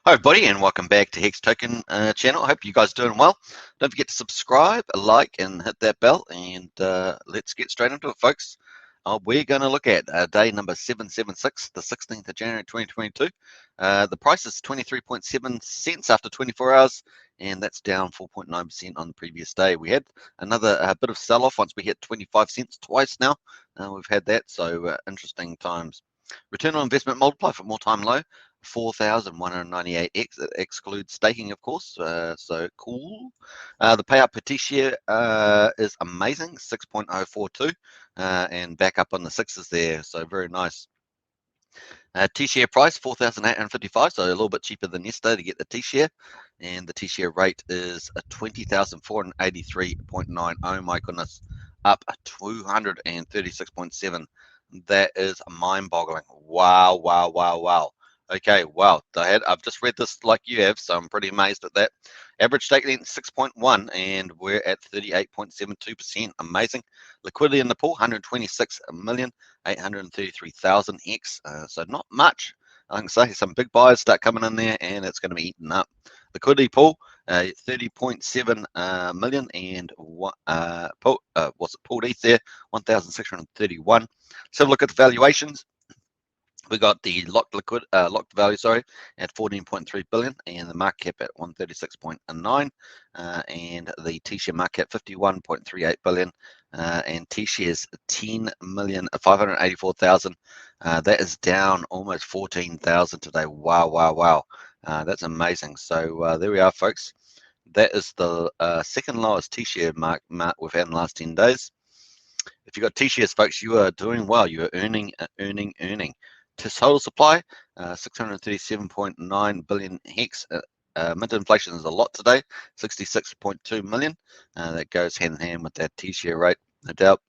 Hi everybody, and welcome back to Hex Token channel. I hope you guys are doing well. Don't forget to subscribe, like, and hit that bell, and let's get straight into it, folks. We're going to look at day number 776, the 16th of January 2022. The price is 23.7 cents after 24 hours, and that's down 4.9% on the previous day. We had another bit of sell-off once we hit 25 cents twice now. We've had that, so interesting times. Return on investment multiplier from all-time low, 4,198x. It excludes staking, of course, so cool. The payout per TShare is amazing, 6.042, and back up on the sixes there, so very nice. TShare price 4,855, so a little bit cheaper than yesterday to get the TShare, and the TShare rate is 20,483.9. Oh my goodness, up 236.7. That is mind-boggling. Wow, wow, wow, wow. Okay, wow. I've just read this like you have, so I'm pretty amazed at that. Average stake length 6.1, and we're at 38.72%. Amazing. Liquidity in the pool 126,833,000 X. So not much. I can say some big buyers start coming in there, and it's going to be eaten up. Liquidity pool 30.7 million, and what's it pooled ETH there 1,631. So look at the valuations. We got the locked value, at 14.3 billion, and the market cap at 136.9, and the TShare market cap 51.38 billion, and TShares 10,584,000. That is down almost 14,000 today. Wow, wow, wow. That's amazing. So there we are, folks. That is the second lowest TShare mark we've had in the last 10 days. If you've got TShares, folks, you are doing well. You are earning. Total supply, 637.9 billion hex. Mint inflation is a lot today, 66.2 million. That goes hand in hand with that TShare rate, no doubt.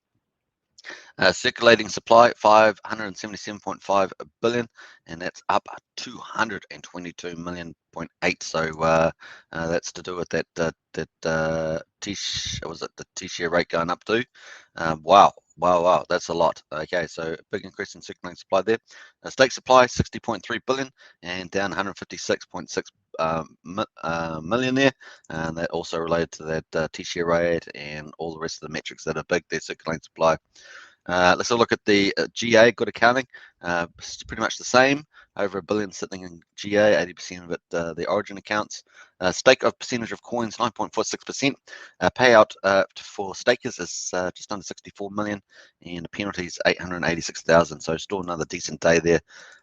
Circulating supply 577.5 billion, and that's up 222 million. 0.8. So that's to do with that the TShare rate going up to. Wow, that's a lot. Okay, so big increase in circulating supply there. Stake supply 60.3 billion, and down 156.6 million there, and that also related to that TShare rate and all the rest of the metrics that are big there. Circulating supply. Let's have a look at the GA, good accounting. Pretty much the same. Over $1 billion sitting in GA, 80% of it the origin accounts. Stake of percentage of coins, 9.46%. Payout for stakers is just under 64 million, and the penalties 886,000. So still another decent day there.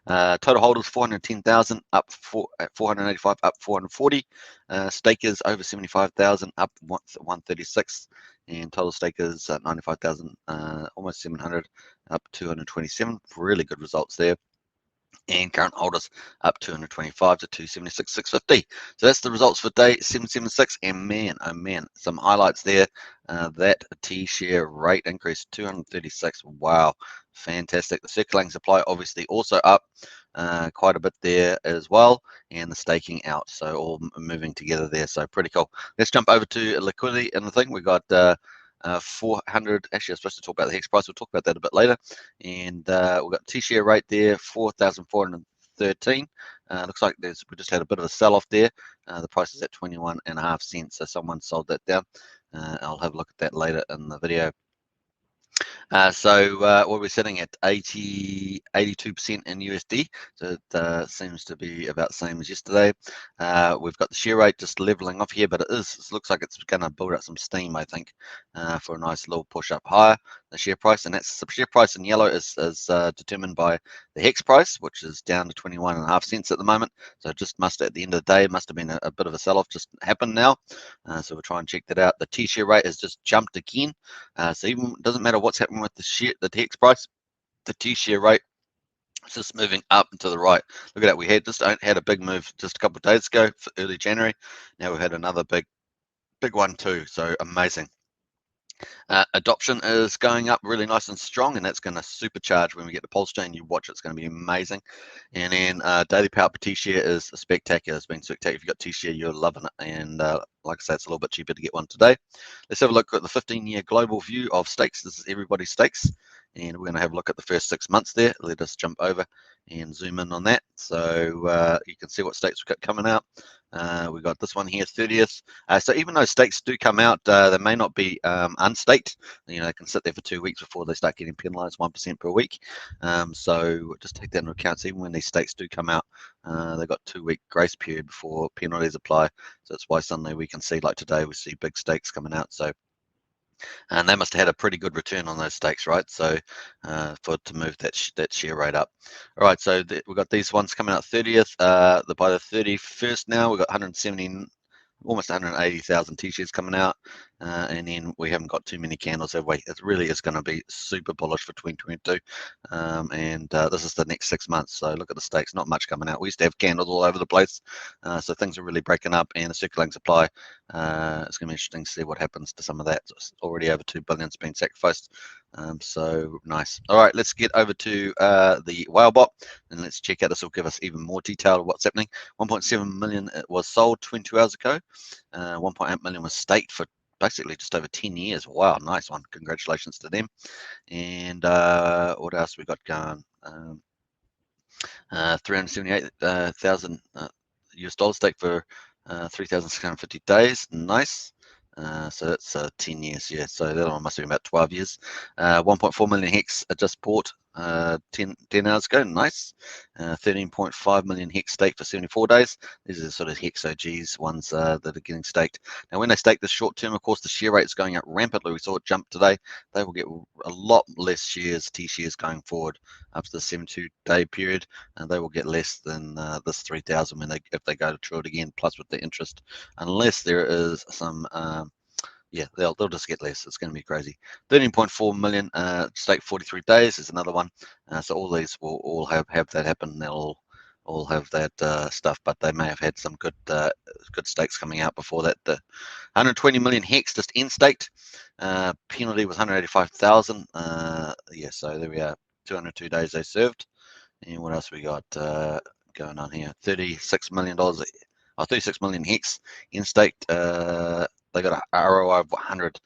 Total holders 410,000, up 485, up 440. Stakers over 75,000, up 136. And total stakers 95,000, almost 700, up 227. Really good results there. And current holders up 225 to 276,650. So that's the results for day 776. And man, oh man, some highlights there. That TShare rate increase 236. Wow, fantastic. The circulating supply obviously also up quite a bit there as well, and the staking out. So all moving together there. So pretty cool. Let's jump over to liquidity and the thing. We got 400. Actually, I was supposed to talk about the hex price. We'll talk about that a bit later. And we've got TShare rate there, 4,413. Looks like we just had a bit of a sell-off there. The price is at 21.5 cents, so someone sold that down. I'll have a look at that later in the video. So what we're sitting at 82% in USD, so it seems to be about the same as yesterday. We've got the share rate just leveling off here, but it looks like it's going to build up some steam, I think, for a nice little push up higher. The share price, and that's the share price in yellow is determined by the hex price, which is down to 21.5 cents at the moment. So it just must, at the end of the day, must have been a bit of a sell-off just happened now. So we'll try and check that out. The TShare rate has just jumped again. So even doesn't matter what's happening with the hex price, the TShare rate is just moving up and to the right. Look at that. We had a big move just a couple of days ago, for early January. Now we've had another big one too. So amazing. Adoption is going up really nice and strong, and that's going to supercharge when we get the Pulse chain. You watch, it's going to be amazing. And then daily power per TShare is spectacular. It's been spectacular. If you've got TShare, you're loving it. And like I say, it's a little bit cheaper to get one today. Let's have a look at the 15-year global view of stakes. This is everybody's stakes. and we're going to have a look at the first 6 months there. Let us jump over and zoom in on that, so you can see what stakes we've got coming out. We got this one here, 30th. So even though stakes do come out, they may not be unstaked. You know, they can sit there for 2 weeks before they start getting penalised 1% per week. So just take that into account. So even when these stakes do come out, they've got 2-week grace period before penalties apply. So that's why suddenly we can see, like today, we see big stakes coming out. So and they must have had a pretty good return on those stakes, right? So for to move that share rate up. All right, so we've got these ones coming out 30th. By the 31st now, we've got 170, almost 180,000 T-shares coming out, and then we haven't got too many candles, have we? It really is going to be super bullish for 2022, and this is the next 6 months. So look at the stakes, not much coming out. We used to have candles all over the place, so things are really breaking up, and the circulating supply. It's going to be interesting to see what happens to some of that. It's already over 2 billion's been sacrificed, so nice. All right, let's get over to the whale bot, and let's check out. This will give us even more detail of what's happening. 1.7 million it was sold 22 hours ago. 1.8 million was staked for basically just over 10 years. Wow, nice one. Congratulations to them. And what else we got going? 378,000 US dollars stake for 3,650 days. Nice. So that's 10 years, yeah. So that one must have been about 12 years. 1.4 million hex just bought 10 hours ago. Nice. 13.5 million hex staked for 74 days. These are the sort of hex OGs ones that are getting staked. Now, when they stake this short term, of course, the share rate is going up rampantly. We saw it jump today. They will get a lot less shares, T shares going forward after the 72-day period, and they will get less than this 3,000 when if they go to true it again, plus with the interest, unless there is some. Yeah, they'll just get less. It's going to be crazy. 13.4 million stake 43 days is another one. So all these will all have that happen. They'll all have that stuff, but they may have had some good stakes coming out before that. The 120 million hex just in staked. Penalty was 185,000. Yeah, so there we are. 202 days they served. And what else we got going on here? $36 million, or 36 million hex in staked. They got a ROI of 100%.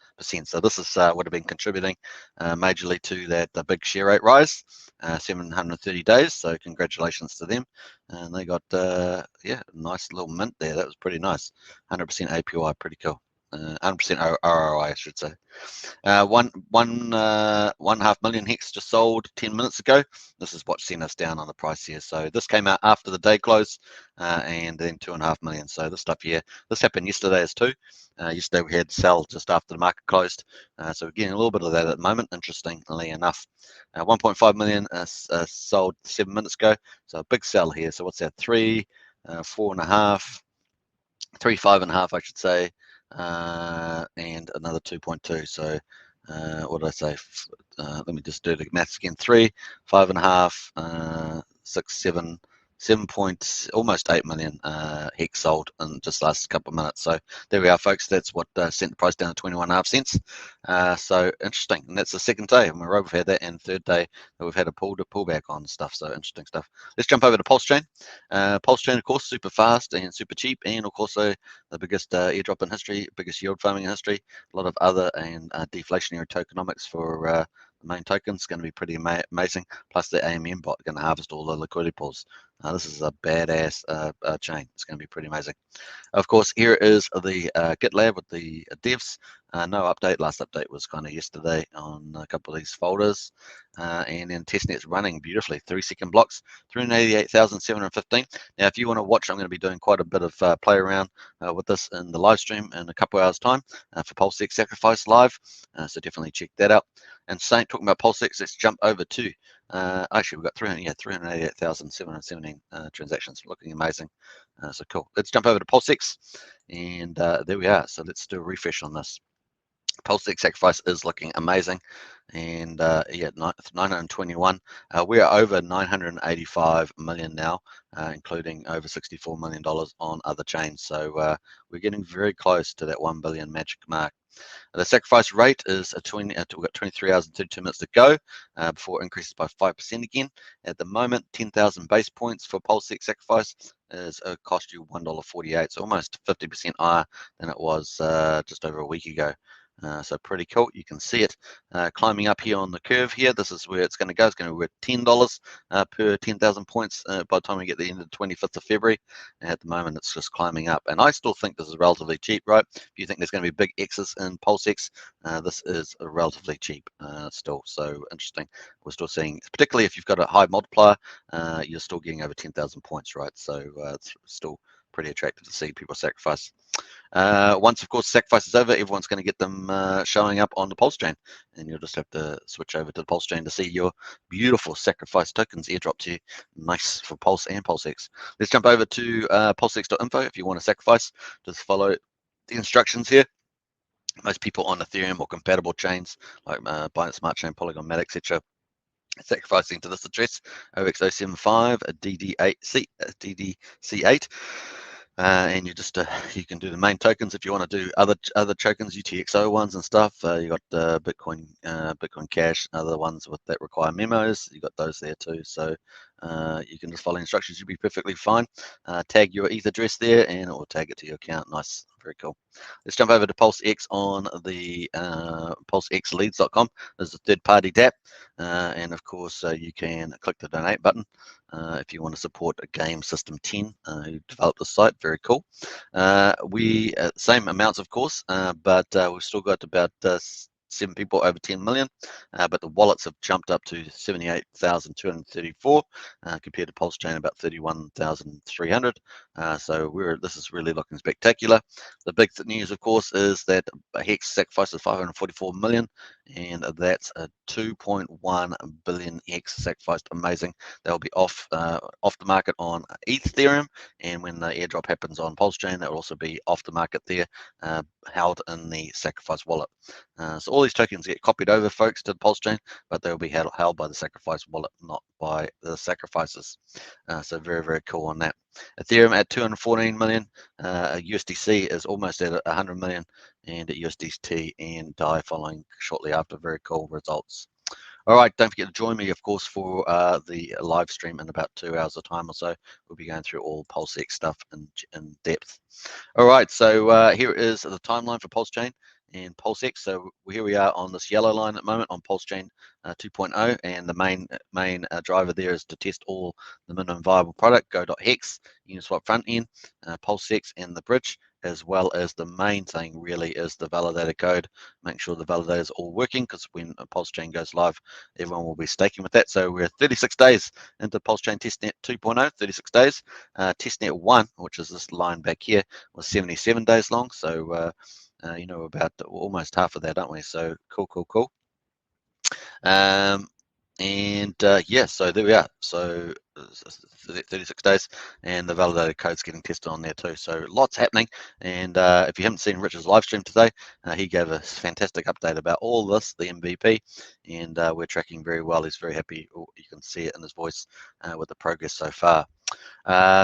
So this is would have been contributing majorly to that the big share rate rise, 730 days. So congratulations to them. And they got yeah, nice little mint there. That was pretty nice. 100% APY, pretty cool. 100% ROI, I should say. 1.5 million hex just sold 10 minutes ago. This is what sent us down on the price here. So this came out after the day close, and then 2.5 million. So this stuff here, this happened yesterday as too. Yesterday we had sell just after the market closed. So we're getting a little bit of that at the moment, interestingly enough. 1.5 million sold 7 minutes ago. So a big sell here. So what's that? 3, 4.5, 3, 5.5, I should say. And another 2.2. So what did I say? Let me just do the maths again. 3, 5.5, 6, 7, almost 8 million hex sold in just last couple of minutes. So there we are, folks. That's what sent the price down to 21.5 cents. So interesting. And that's the second day. And we've had that, and third day that we've had a pullback on stuff. So interesting stuff. Let's jump over to Pulse Chain. Pulse Chain, of course, super fast and super cheap, and of course, the biggest airdrop in history, biggest yield farming in history. A lot of other and deflationary tokenomics for the main tokens. Going to be pretty amazing. Plus the AMM bot going to harvest all the liquidity pools. This is a badass chain. It's going to be pretty amazing. Of course, here is the GitLab with the devs. No update. Last update was kind of yesterday on a couple of these folders. And then testnet's running beautifully. 3-second blocks, 388,715. Now, if you want to watch, I'm going to be doing quite a bit of play around with this in the live stream in a couple hours' time for PulseX Sacrifice Live. So definitely check that out. And talking about PulseX, let's jump over to actually we've got 388,717 transactions, looking amazing. So cool. Let's jump over to PulseX, and there we are. So let's do a refresh on this. PulseX Sacrifice is looking amazing, and yeah, 921. We are over 985 million now, including over $64 million on other chains. So we're getting very close to that 1 billion magic mark. The sacrifice rate is we've got 23 hours and 32 minutes to go before it increases by 5% again. At the moment, 10,000 base points for PulseX Sacrifice is cost you $1.48, so almost 50% higher than it was just over a week ago. So pretty cool. You can see it climbing up here on the curve here. This is where it's going to go. It's going to be worth $10 per 10,000 points by the time we get the end of the 25th of February. And at the moment, it's just climbing up. And I still think this is relatively cheap, right? If you think there's going to be big X's in PulseX, this is relatively cheap still. So interesting. We're still seeing, particularly if you've got a high multiplier, you're still getting over 10,000 points, right? So it's still pretty attractive to see people sacrifice. Once, of course, sacrifice is over, everyone's going to get them showing up on the Pulse chain, and you'll just have to switch over to the Pulse chain to see your beautiful sacrifice tokens airdrop to you. Nice for Pulse and PulseX. Let's jump over to pulsex.info if you want to sacrifice. Just follow the instructions here. Most people on Ethereum or compatible chains like Binance Smart Chain, Polygon, Matic, etc., sacrificing to this address, OX075 DDC8. And you just you can do the main tokens if you want to do other tokens, UTXO ones and stuff. You got Bitcoin Cash, other ones that require memos. You got those there too. So you can just follow instructions. You'll be perfectly fine. Tag your ETH address there, and it will tag it to your account. Nice, very cool. Let's jump over to PulseX on the PulseXLeads.com. There's a third-party DApp, and of course you can click the donate button. If you want to support a Game System 10 who developed the site, very cool. We same amounts, of course, but we've still got about 7 people over 10 million, but the wallets have jumped up to 78,234 compared to Pulse Chain about 31,300. So this is really looking spectacular. The big news, of course, is that Hex sacrifices 544 million, and that's a 2.1 billion Hex sacrificed. Amazing. They'll be off the market on Ethereum, and when the airdrop happens on Pulse Chain, that will also be off the market there, held in the sacrifice wallet. So all these tokens get copied over, folks, to the Pulse Chain, but they'll be held by the sacrifice wallet, not by the sacrificers. So very, very cool on that. Ethereum at 214 million, USDC is almost at 100 million, and USDT and DAI following shortly after. Very cool results. All right, don't forget to join me, of course, for the live stream in about 2 hours of time or so. We'll be going through all PulseX stuff in depth. All right, so here is the timeline for Pulse Chain and PulseX. So here we are on this yellow line at the moment on Pulse Chain 2.0, and the main driver there is to test all the minimum viable product, go.hex, Uniswap front end, PulseX, and the bridge, as well as the main thing really is the validator code. Make sure the validator is all working, because when Pulse Chain goes live, everyone will be staking with that. So we're 36 days into Pulse Chain Testnet 2.0, 36 days. Testnet 1, which is this line back here, was 77 days long. So you know, about almost half of that, aren't we? So cool. And yeah, so there we are. So 36 days, and the validated code's getting tested on there too. So lots happening. And if you haven't seen Rich's live stream today, he gave a fantastic update about all this, the MVP, and we're tracking very well. He's very happy. You can see it in his voice with the progress so far.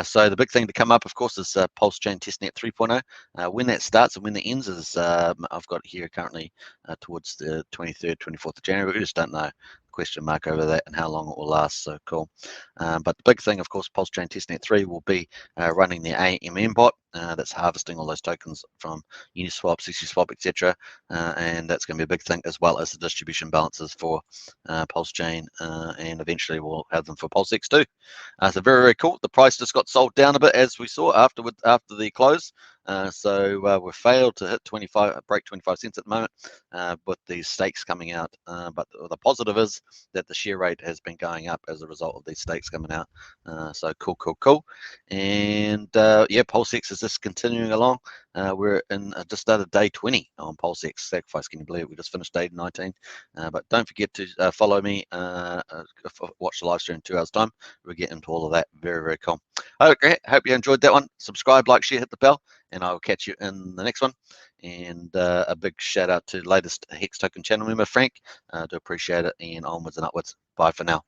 So the big thing to come up, of course, is Pulse Chain Testnet 3.0. When that starts and when that ends is I've got here currently towards the 23rd, 24th of January. We just don't know. Question mark over that and how long it will last. So cool. But the big thing, of course, Pulse Chain Testnet 3 will be running the AMM bot that's harvesting all those tokens from Uniswap, CCSwap, etc. And that's going to be a big thing, as well as the distribution balances for Pulse Chain, and eventually we'll have them for PulseX too. So very, very cool. The price just got sold down a bit, as we saw after the close. So we failed to hit break 25 cents at the moment with these stakes coming out. But the positive is that the share rate has been going up as a result of these stakes coming out. So cool. And yeah, PulseX is just continuing along. We're in just started day 20 on PulseX sacrifice. Can you believe it? We just finished day 19. But don't forget to follow me. Watch the live stream in 2 hours time. We'll get into all of that. Very, very cool. Okay, hope you enjoyed that one. Subscribe, like, share, hit the bell, and I will catch you in the next one. And a big shout out to latest Hex Token channel member Frank. Do appreciate it, and onwards and upwards. Bye for now.